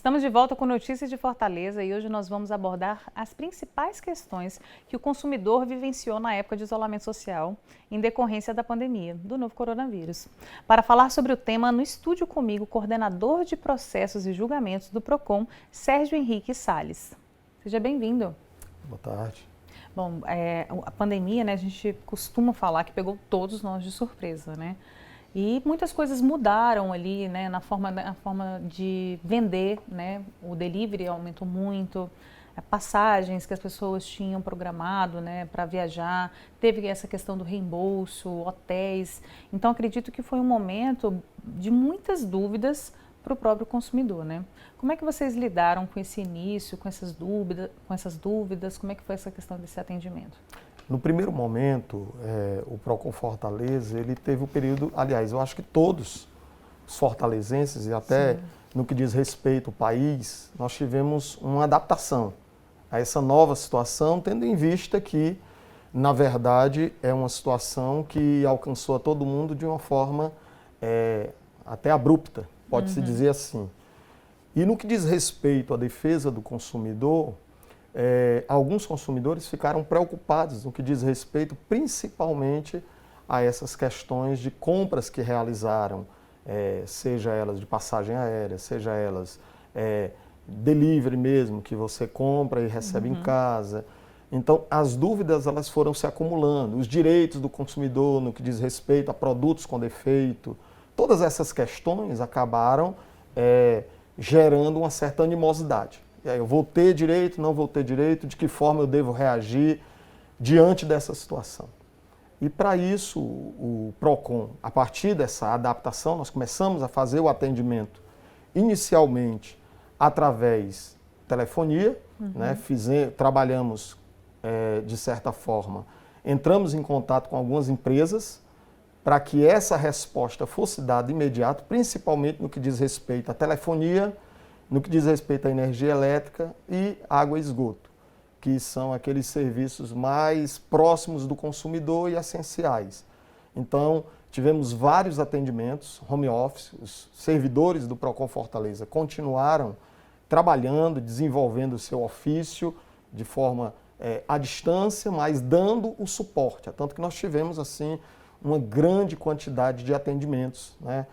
Estamos de volta com Notícias de Fortaleza e hoje nós vamos abordar as principais questões que o consumidor vivenciou na época de isolamento social em decorrência da pandemia do novo coronavírus. Para falar sobre o tema, no estúdio comigo, o coordenador de processos e julgamentos do PROCON, Sérgio Henrique Salles. Seja bem-vindo. Boa tarde. Bom, a pandemia, né, a gente costuma falar que pegou todos nós de surpresa, né? E muitas coisas mudaram ali, né, na forma de vender, né? O delivery aumentou muito, passagens que as pessoas tinham programado, né, para viajar, teve essa questão do reembolso, hotéis. Então, acredito que foi um momento de muitas dúvidas para o próprio consumidor, né? Como é que vocês lidaram com esse início, com essas dúvidas? Como é que foi essa questão desse atendimento? No primeiro momento, o PROCON Fortaleza, ele teve o período, aliás, eu acho que todos os fortalezenses, e até no que diz respeito ao país, nós tivemos uma adaptação a essa nova situação, tendo em vista que, na verdade, é uma situação que alcançou a todo mundo de uma forma até abrupta, pode-se dizer assim. E no que diz respeito à defesa do consumidor, alguns consumidores ficaram preocupados no que diz respeito principalmente a essas questões de compras que realizaram, seja elas de passagem aérea, seja elas delivery mesmo, que você compra e recebe em casa. Então, as dúvidas elas foram se acumulando, os direitos do consumidor no que diz respeito a produtos com defeito, todas essas questões acabaram gerando uma certa animosidade. E aí, eu vou ter direito, não vou ter direito, de que forma eu devo reagir diante dessa situação. E para isso, o PROCON, a partir dessa adaptação, nós começamos a fazer o atendimento inicialmente através de telefonia, né? Trabalhamos de certa forma, entramos em contato com algumas empresas para que essa resposta fosse dada imediato, principalmente no que diz respeito à telefonia, no que diz respeito à energia elétrica e água e esgoto, que são aqueles serviços mais próximos do consumidor e essenciais. Então, tivemos vários atendimentos, home office, os servidores do PROCON Fortaleza continuaram trabalhando, desenvolvendo o seu ofício de forma à distância, mas dando o suporte. Tanto que nós tivemos, assim, uma grande quantidade de atendimentos, né?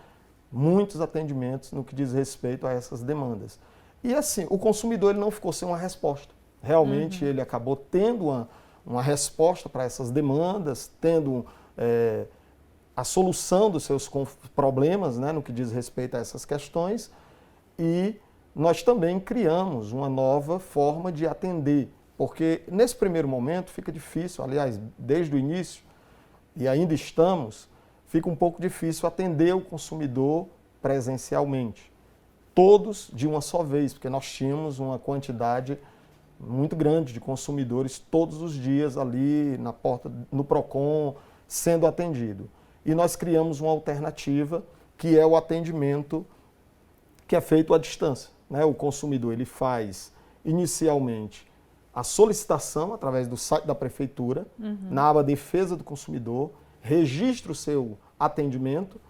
Muitos atendimentos no que diz respeito a essas demandas. E assim, o consumidor ele não ficou sem uma resposta. Realmente ele acabou tendo uma resposta para essas demandas, tendo a solução dos seus problemas, né, no que diz respeito a essas questões. E nós também criamos uma nova forma de atender, porque nesse primeiro momento fica difícil, aliás, desde o início, e ainda estamos, fica um pouco difícil atender o consumidor presencialmente. Todos de uma só vez, porque nós tínhamos uma quantidade muito grande de consumidores todos os dias ali na porta, no PROCON, sendo atendido. E nós criamos uma alternativa, que é o atendimento que é feito à distância, né? O consumidor ele faz inicialmente a solicitação através do site da prefeitura, na aba Defesa do Consumidor, registra o seu atendimento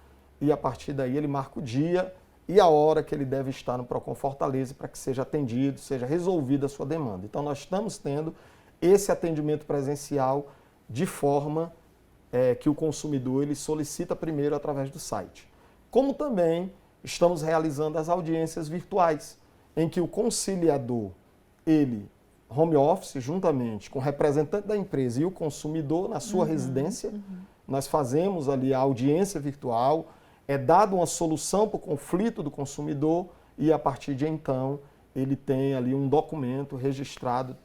e a partir daí ele marca o dia e a hora que ele deve estar no PROCON Fortaleza para que seja atendido, seja resolvida a sua demanda. Então nós estamos tendo esse atendimento presencial de forma que o consumidor ele solicita primeiro através do site. Como também estamos realizando as audiências virtuais, em que o conciliador, ele home office, juntamente com o representante da empresa e o consumidor na sua residência, nós fazemos ali a audiência virtual, é dada uma solução para o conflito do consumidor e a partir de então ele tem ali um documento registrado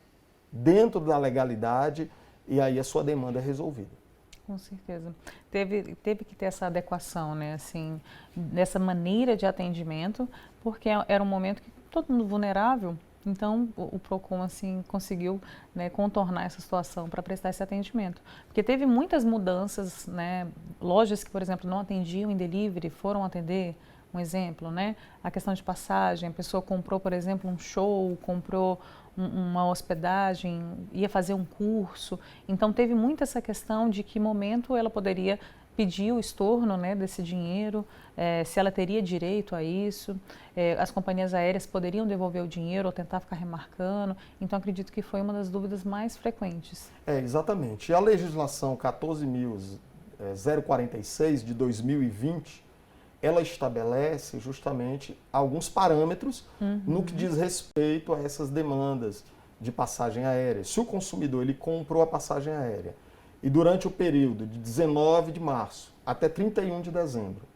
dentro da legalidade e aí a sua demanda é resolvida. Com certeza. Teve que ter essa adequação, né, assim, dessa maneira de atendimento, porque era um momento que todo mundo vulnerável. Então, o PROCON assim, conseguiu, né, contornar essa situação para prestar esse atendimento. Porque teve muitas mudanças, né, lojas que, por exemplo, não atendiam em delivery, foram atender, um exemplo, né, a questão de passagem, a pessoa comprou, por exemplo, um show, comprou uma hospedagem, ia fazer um curso. Então, teve muito essa questão de que momento ela poderia pedir o estorno, né, desse dinheiro, se ela teria direito a isso, as companhias aéreas poderiam devolver o dinheiro ou tentar ficar remarcando. Então, acredito que foi uma das dúvidas mais frequentes. Exatamente. E a legislação 14.046 de 2020, ela estabelece justamente alguns parâmetros no que diz respeito a essas demandas de passagem aérea. Se o consumidor ele comprou a passagem aérea e durante o período de 19 de março até 31 de dezembro,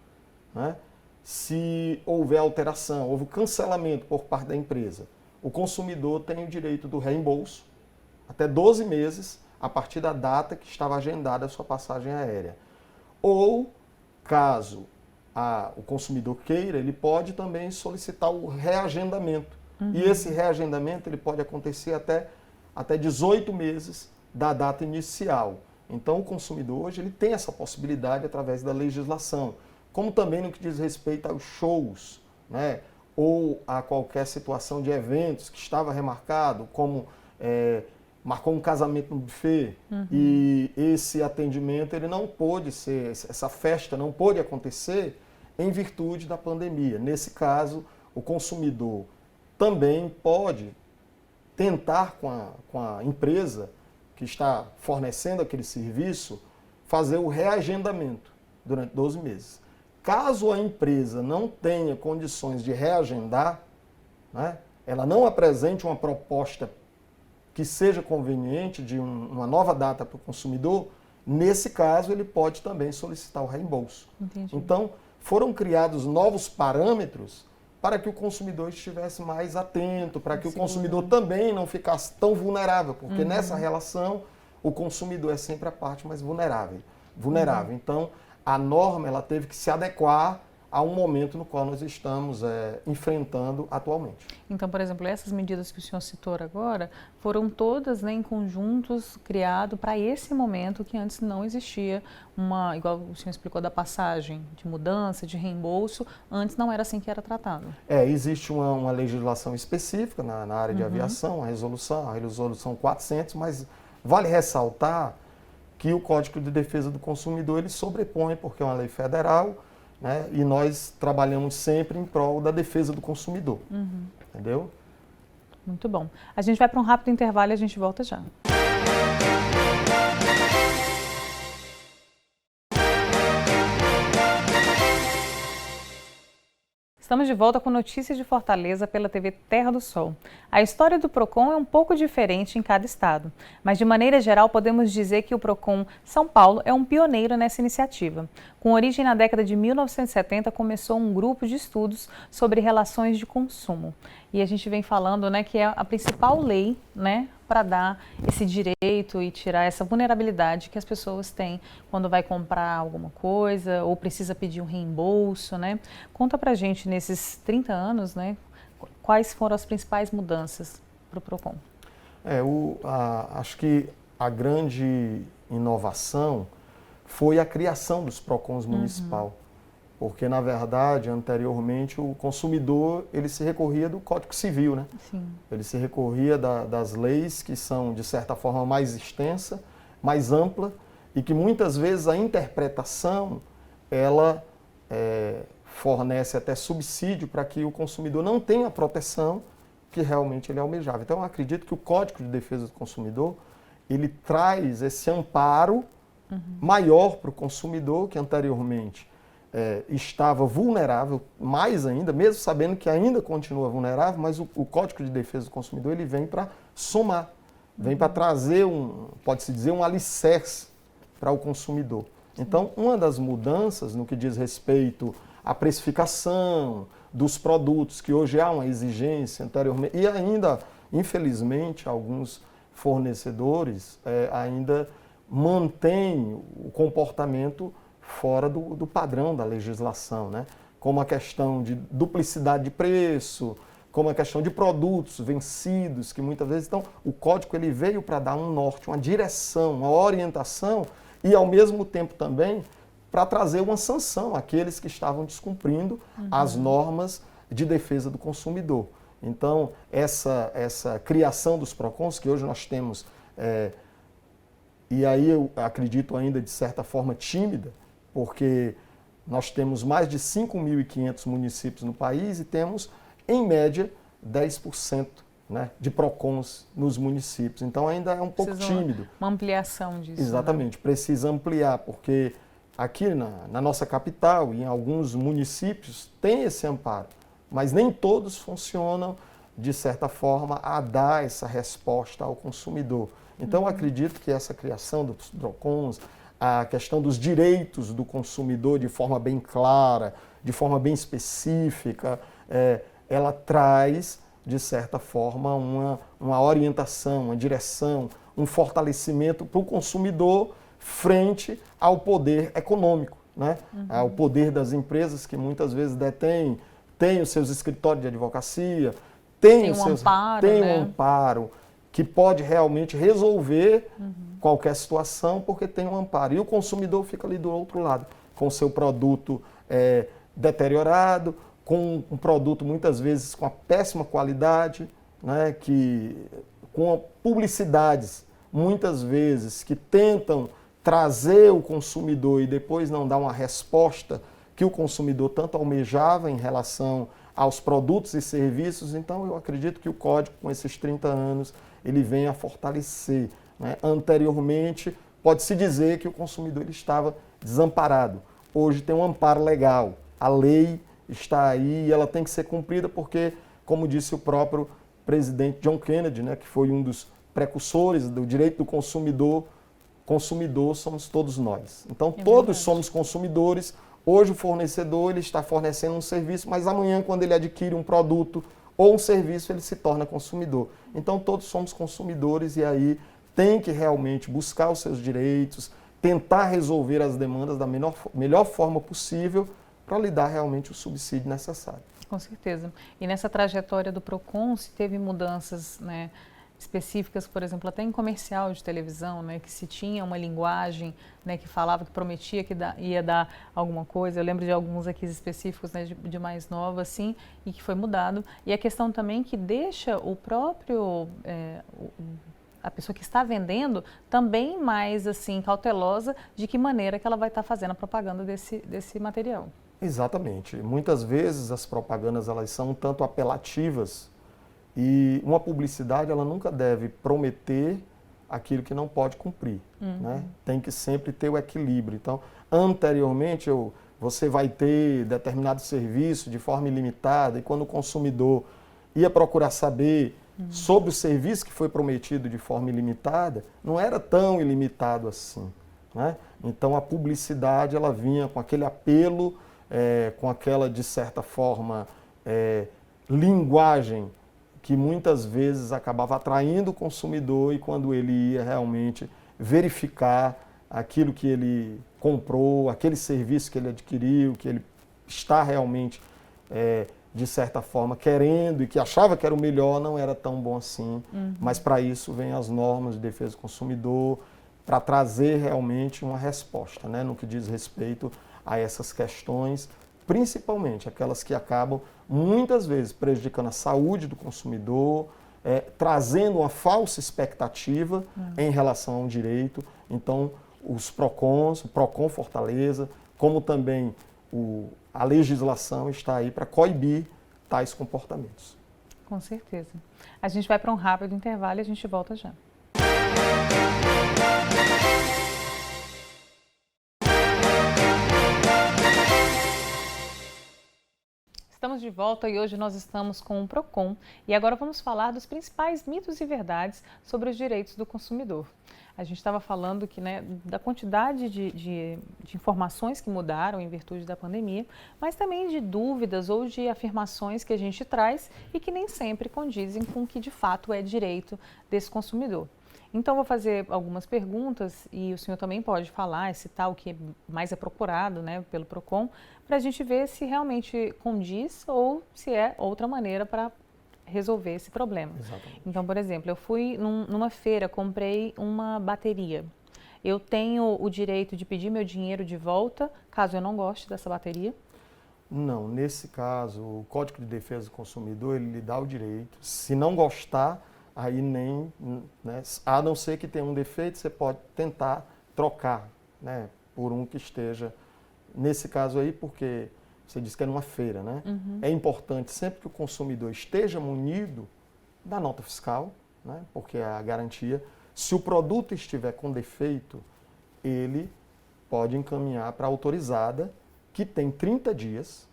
né, se houver alteração, houve cancelamento por parte da empresa, o consumidor tem o direito do reembolso até 12 meses a partir da data que estava agendada a sua passagem aérea. Ou, caso o consumidor queira, ele pode também solicitar o reagendamento. E esse reagendamento ele pode acontecer até 18 meses da data inicial. Então, o consumidor hoje ele tem essa possibilidade através da legislação. Como também no que diz respeito aos shows, né, ou a qualquer situação de eventos que estava remarcado, como marcou um casamento no buffet e esse atendimento ele não pôde ser, essa festa não pôde acontecer em virtude da pandemia. Nesse caso, o consumidor também pode tentar com a empresa que está fornecendo aquele serviço fazer o reagendamento durante 12 meses. Caso a empresa não tenha condições de reagendar, né, ela não apresente uma proposta que seja conveniente de uma nova data para o consumidor, nesse caso ele pode também solicitar o reembolso. Entendi. Então, foram criados novos parâmetros para que o consumidor estivesse mais atento, para que o consumidor também não ficasse tão vulnerável, porque nessa relação o consumidor é sempre a parte mais vulnerável. Então, a norma ela teve que se adequar a um momento no qual nós estamos enfrentando atualmente. Então, por exemplo, essas medidas que o senhor citou agora foram todas, né, em conjuntos criados para esse momento que antes não existia igual o senhor explicou da passagem, de mudança, de reembolso, antes não era assim que era tratado. Existe uma legislação específica na área de aviação, a resolução 400, mas vale ressaltar que o Código de Defesa do Consumidor ele sobrepõe, porque é uma lei federal, né, e nós trabalhamos sempre em prol da defesa do consumidor. Entendeu? Muito bom. A gente vai para um rápido intervalo e a gente volta já. Estamos de volta com notícias de Fortaleza pela TV Terra do Sol. A história do PROCON é um pouco diferente em cada estado, mas de maneira geral podemos dizer que o PROCON São Paulo é um pioneiro nessa iniciativa. Com origem na década de 1970, começou um grupo de estudos sobre relações de consumo. E a gente vem falando, né, que é a principal lei, né, para dar esse direito e tirar essa vulnerabilidade que as pessoas têm quando vai comprar alguma coisa ou precisa pedir um reembolso, né? Conta pra gente nesses 30 anos, né, quais foram as principais mudanças para o PROCON? Acho que a grande inovação foi a criação dos PROCONs municipal. Porque, na verdade, anteriormente, o consumidor ele se recorria do Código Civil, né? Sim. Ele se recorria das leis que são, de certa forma, mais extensa, mais ampla, e que muitas vezes a interpretação, ela fornece até subsídio para que o consumidor não tenha a proteção que realmente ele almejava. Então, eu acredito que o Código de Defesa do Consumidor, ele traz esse amparo maior para o consumidor, que anteriormente estava vulnerável, mais ainda, mesmo sabendo que ainda continua vulnerável, mas o Código de Defesa do Consumidor ele vem para somar, vem para trazer pode-se dizer, um alicerce para o consumidor. Então, uma das mudanças no que diz respeito à precificação dos produtos, que hoje há uma exigência anteriormente, e ainda, infelizmente, alguns fornecedores ainda mantêm o comportamento fora do padrão da legislação, né? Como a questão de duplicidade de preço, como a questão de produtos vencidos, que muitas vezes... Então, o código ele veio para dar um norte, uma direção, uma orientação e, ao mesmo tempo, também para trazer uma sanção àqueles que estavam descumprindo as normas de defesa do consumidor. Então, essa criação dos PROCONs, que hoje nós temos, e aí eu acredito ainda de certa forma tímida, porque nós temos mais de 5.500 municípios no país e temos, em média, 10%, né, de PROCONs nos municípios. Então ainda é um pouco tímido. Uma ampliação disso. Exatamente, né? Precisa ampliar, porque aqui na nossa capital e em alguns municípios tem esse amparo, mas nem todos funcionam, de certa forma, a dar essa resposta ao consumidor. Então, eu acredito que essa criação dos PROCONs, a questão dos direitos do consumidor de forma bem clara, de forma bem específica, ela traz, de certa forma, uma orientação, uma direção, um fortalecimento para o consumidor frente ao poder econômico, né? Ao poder das empresas que muitas vezes têm os seus escritórios de advocacia, tem um amparo que pode realmente resolver qualquer situação porque tem um amparo. E o consumidor fica ali do outro lado, com o seu produto deteriorado, com um produto muitas vezes com a péssima qualidade, né, com publicidades muitas vezes que tentam trazer o consumidor e depois não dar uma resposta que o consumidor tanto almejava em relação aos produtos e serviços. Então eu acredito que o Código, com esses 30 anos, ele vem a fortalecer, né? Anteriormente, pode-se dizer que o consumidor ele estava desamparado. Hoje tem um amparo legal. A lei está aí e ela tem que ser cumprida porque, como disse o próprio presidente John Kennedy, né, que foi um dos precursores do direito do consumidor somos todos nós. Então, todos somos consumidores. Hoje o fornecedor ele está fornecendo um serviço, mas amanhã, quando ele adquire um produto ou um serviço, ele se torna consumidor. Então, todos somos consumidores e aí tem que realmente buscar os seus direitos, tentar resolver as demandas da melhor forma possível para lhe dar realmente o subsídio necessário. Com certeza. E nessa trajetória do PROCON, se teve mudanças, né, específicas, por exemplo, até em comercial de televisão, né, que se tinha uma linguagem, né, que falava, que prometia que ia dar alguma coisa. Eu lembro de alguns aqui específicos, né, de mais nova, assim, e que foi mudado. E a questão também que deixa o próprio... a pessoa que está vendendo também mais assim cautelosa de que maneira que ela vai estar fazendo a propaganda desse material. Exatamente. Muitas vezes as propagandas elas são um tanto apelativas e uma publicidade ela nunca deve prometer aquilo que não pode cumprir, né? Tem que sempre ter o equilíbrio. Então, anteriormente você vai ter determinado serviço de forma ilimitada e quando o consumidor ia procurar saber sobre o serviço que foi prometido de forma ilimitada, não era tão ilimitado assim, né? Então a publicidade ela vinha com aquele apelo, com aquela, de certa forma, linguagem que muitas vezes acabava atraindo o consumidor e quando ele ia realmente verificar aquilo que ele comprou, aquele serviço que ele adquiriu, que ele está realmente de certa forma, querendo e que achava que era o melhor, não era tão bom assim. Mas para isso vem as normas de defesa do consumidor, para trazer realmente uma resposta, né, no que diz respeito a essas questões, principalmente aquelas que acabam muitas vezes prejudicando a saúde do consumidor, trazendo uma falsa expectativa em relação a um direito. Então, os PROCONs, o PROCON Fortaleza, como também a legislação está aí para coibir tais comportamentos. Com certeza. A gente vai para um rápido intervalo e a gente volta já. Estamos de volta e hoje nós estamos com o PROCON e agora vamos falar dos principais mitos e verdades sobre os direitos do consumidor. A gente estava falando que, né, da quantidade de informações que mudaram em virtude da pandemia, mas também de dúvidas ou de afirmações que a gente traz e que nem sempre condizem com o que de fato é direito desse consumidor. Então, vou fazer algumas perguntas e o senhor também pode falar, citar o que mais é procurado, né, pelo PROCON, para a gente ver se realmente condiz ou se é outra maneira para resolver esse problema. Exatamente. Então, por exemplo, eu fui numa feira, comprei uma bateria. Eu tenho o direito de pedir meu dinheiro de volta, caso eu não goste dessa bateria? Não, nesse caso, o Código de Defesa do Consumidor, ele lhe dá o direito. Se não gostar, aí nem, né, a não ser que tenha um defeito, você pode tentar trocar, né, por um que esteja nesse caso aí, porque você disse que é numa feira, né? É importante sempre que o consumidor esteja munido da nota fiscal, né? Porque é a garantia. Se o produto estiver com defeito, ele pode encaminhar para a autorizada, que tem 30 dias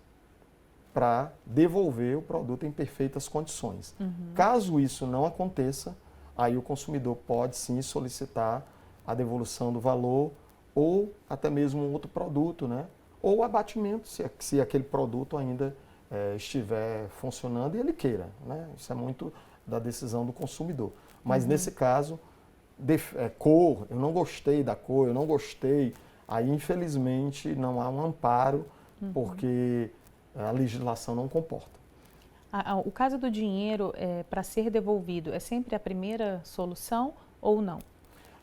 para devolver o produto em perfeitas condições. Caso isso não aconteça, aí o consumidor pode sim solicitar a devolução do valor ou até mesmo um outro produto, né? Ou abatimento, se aquele produto ainda estiver funcionando e ele queira, né? Isso é muito da decisão do consumidor. Mas nesse caso, cor, eu não gostei da cor, eu não gostei, aí infelizmente não há um amparo, porque a legislação não comporta. O caso do dinheiro para ser devolvido é sempre a primeira solução ou não?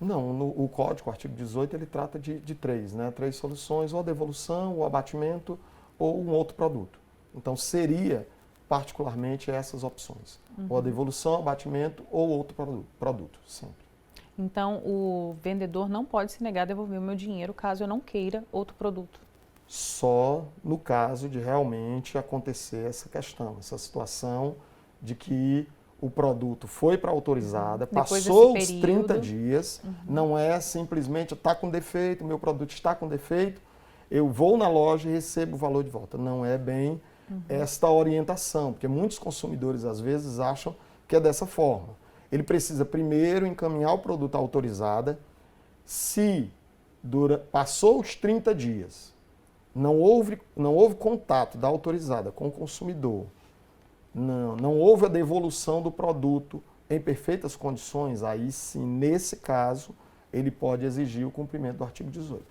Não, o código, o artigo 18, ele trata de três, né? Três soluções, ou a devolução, o abatimento ou um outro produto. Então seria particularmente essas opções. Ou a devolução, abatimento ou outro produto, sempre. Então o vendedor não pode se negar a devolver o meu dinheiro caso eu não queira outro produto. Só no caso de realmente acontecer essa questão, essa situação de que o produto foi para a autorizada, passou os 30 dias, não é simplesmente está com defeito, meu produto está com defeito, eu vou na loja e recebo o valor de volta. Não é bem esta orientação, porque muitos consumidores às vezes acham que é dessa forma. Ele precisa primeiro encaminhar o produto à autorizada, se passou os 30 dias, não houve contato da autorizada com o consumidor, não houve a devolução do produto em perfeitas condições, aí sim, nesse caso, ele pode exigir o cumprimento do artigo 18.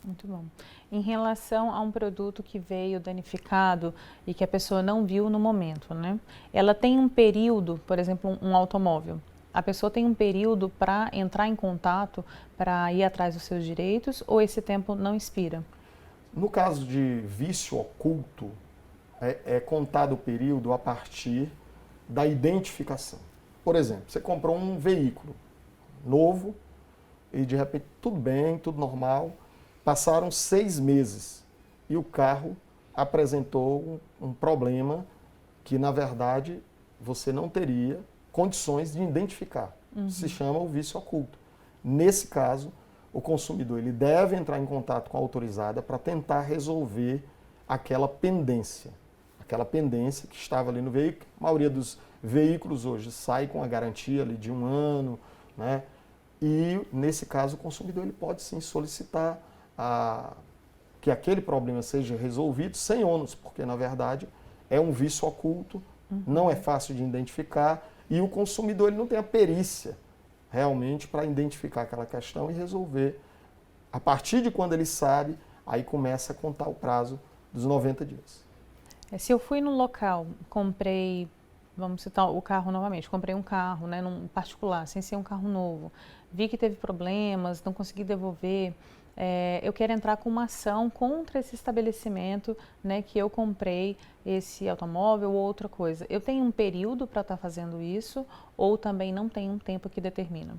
Muito bom. Em relação a um produto que veio danificado e que a pessoa não viu no momento, né? Ela tem um período, por exemplo, um automóvel. A pessoa tem um período para entrar em contato, para ir atrás dos seus direitos, ou esse tempo não expira? No caso de vício oculto, é contado o período a partir da identificação. Por exemplo, você comprou um veículo novo e de repente tudo bem, tudo normal, passaram 6 meses e o carro apresentou um problema que na verdade você não teria condições de identificar. Se chama o vício oculto. Nesse caso, o consumidor ele deve entrar em contato com a autorizada para tentar resolver aquela pendência que estava ali no veículo. A maioria dos veículos hoje sai com a garantia ali de 1 ano, né? E nesse caso o consumidor ele pode sim solicitar que aquele problema seja resolvido sem ônus, porque na verdade é um vício oculto, não é fácil de identificar e o consumidor ele não tem a perícia realmente para identificar aquela questão e resolver. A partir de quando ele sabe, aí começa a contar o prazo dos 90 dias. Se eu fui no local, comprei, vamos citar o carro novamente, comprei um carro, né, num particular, sem ser um carro novo, vi que teve problemas, não consegui devolver, eu quero entrar com uma ação contra esse estabelecimento, né, que eu comprei esse automóvel ou outra coisa. Eu tenho um período para estar fazendo isso ou também não tem um tempo que determina?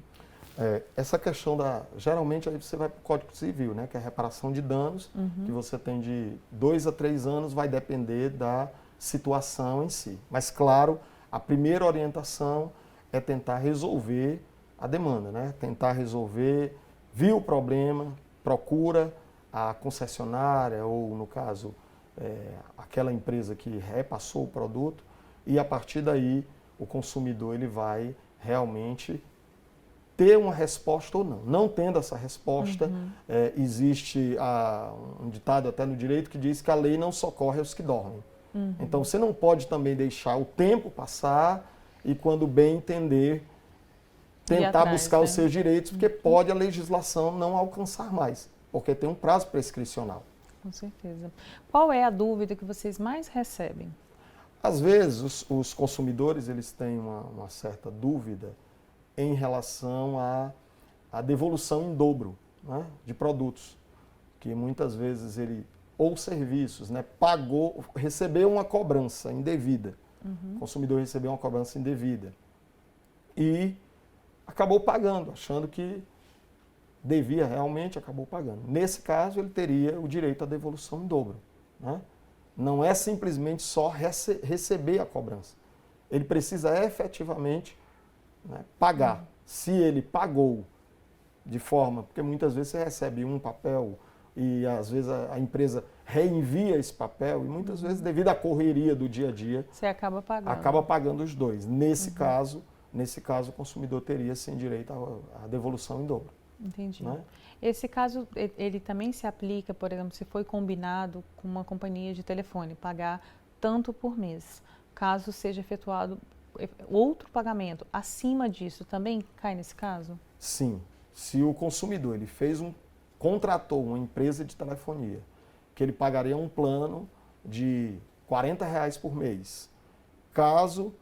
Essa questão geralmente aí você vai para o Código Civil, né, que é a reparação de danos, que você tem de 2 a 3 anos, vai depender da situação em si. Mas claro, a primeira orientação é tentar resolver a demanda, né? Tentar resolver, viu o problema, procura a concessionária ou, no caso, aquela empresa que repassou o produto e a partir daí o consumidor ele vai realmente ter uma resposta ou não. Não tendo essa resposta, existe um ditado até no direito que diz que a lei não socorre aos que dormem. Então você não pode também deixar o tempo passar e quando bem entender, tentar buscar os seus direitos, porque pode a legislação não alcançar mais, porque tem um prazo prescricional. Com certeza. Qual é a dúvida que vocês mais recebem? Às vezes os consumidores eles têm uma certa dúvida em relação à devolução em dobro, né, de produtos, que muitas vezes ou serviços, né, recebeu uma cobrança indevida, o consumidor recebeu uma cobrança indevida e acabou pagando, achando que devia realmente, acabou pagando. Nesse caso, ele teria o direito à devolução em dobro, né? Não é simplesmente só receber a cobrança. Ele precisa efetivamente, né, pagar. Se ele pagou de forma, porque muitas vezes você recebe um papel e às vezes a empresa reenvia esse papel e muitas vezes, devido à correria do dia a dia, você acaba pagando os dois. Nesse caso, o consumidor teria sim direito à devolução em dobro. Entendi. Né? Esse caso, ele também se aplica, por exemplo, se foi combinado com uma companhia de telefone, pagar tanto por mês. Caso seja efetuado outro pagamento acima disso, também cai nesse caso? Sim. Se o consumidor ele contratou uma empresa de telefonia, que ele pagaria um plano de R$40 por mês. Caso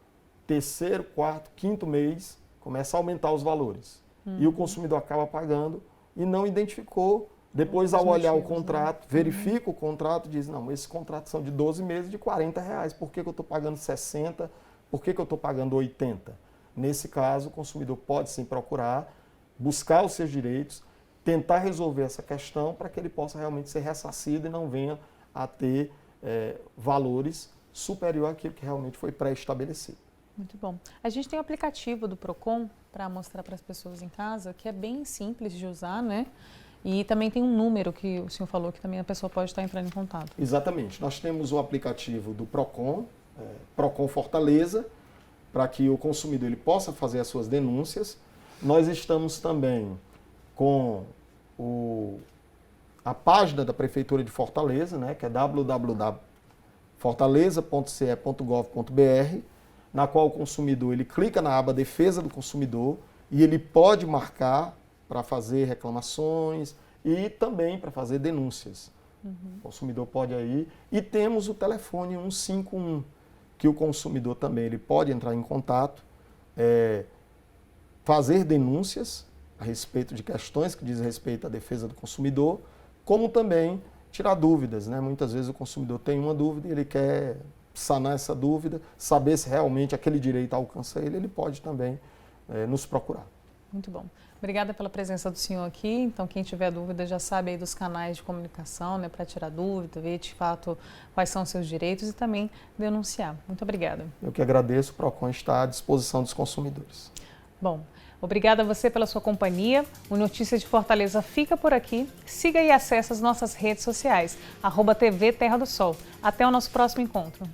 terceiro, quarto, quinto mês comece a aumentar os valores. E o consumidor acaba pagando e não identificou. Depois, ao olhar o contrato, verifica o contrato e diz, não, esses contratos são de 12 meses de R$40. Por que eu estou pagando 60? Por que eu estou pagando 80? Nesse caso, o consumidor pode sim procurar, buscar os seus direitos, tentar resolver essa questão para que ele possa realmente ser ressarcido e não venha a ter valores superior àquilo que realmente foi pré-estabelecido. Muito bom. A gente tem o aplicativo do Procon para mostrar para as pessoas em casa, que é bem simples de usar, né? E também tem um número que o senhor falou que também a pessoa pode estar entrando em contato. Exatamente. Nós temos o aplicativo do Procon, Procon Fortaleza, para que o consumidor ele possa fazer as suas denúncias. Nós estamos também com a página da Prefeitura de Fortaleza, né, que é www.fortaleza.ce.gov.br, na qual o consumidor ele clica na aba Defesa do Consumidor e ele pode marcar para fazer reclamações e também para fazer denúncias. O consumidor pode ir. E temos o telefone 151, que o consumidor também ele pode entrar em contato, fazer denúncias a respeito de questões que dizem respeito à defesa do consumidor, como também tirar dúvidas, né? Muitas vezes o consumidor tem uma dúvida e ele quer sanar essa dúvida, saber se realmente aquele direito alcança ele, ele pode também nos procurar. Muito bom. Obrigada pela presença do senhor aqui. Então, quem tiver dúvida já sabe aí dos canais de comunicação, né, para tirar dúvida, ver de fato quais são os seus direitos e também denunciar. Muito obrigada. Eu que agradeço, o Procon está à disposição dos consumidores. Bom, obrigada a você pela sua companhia. O Notícias de Fortaleza fica por aqui. Siga e acesse as nossas redes sociais, @TV Terra do Sol. Até o nosso próximo encontro.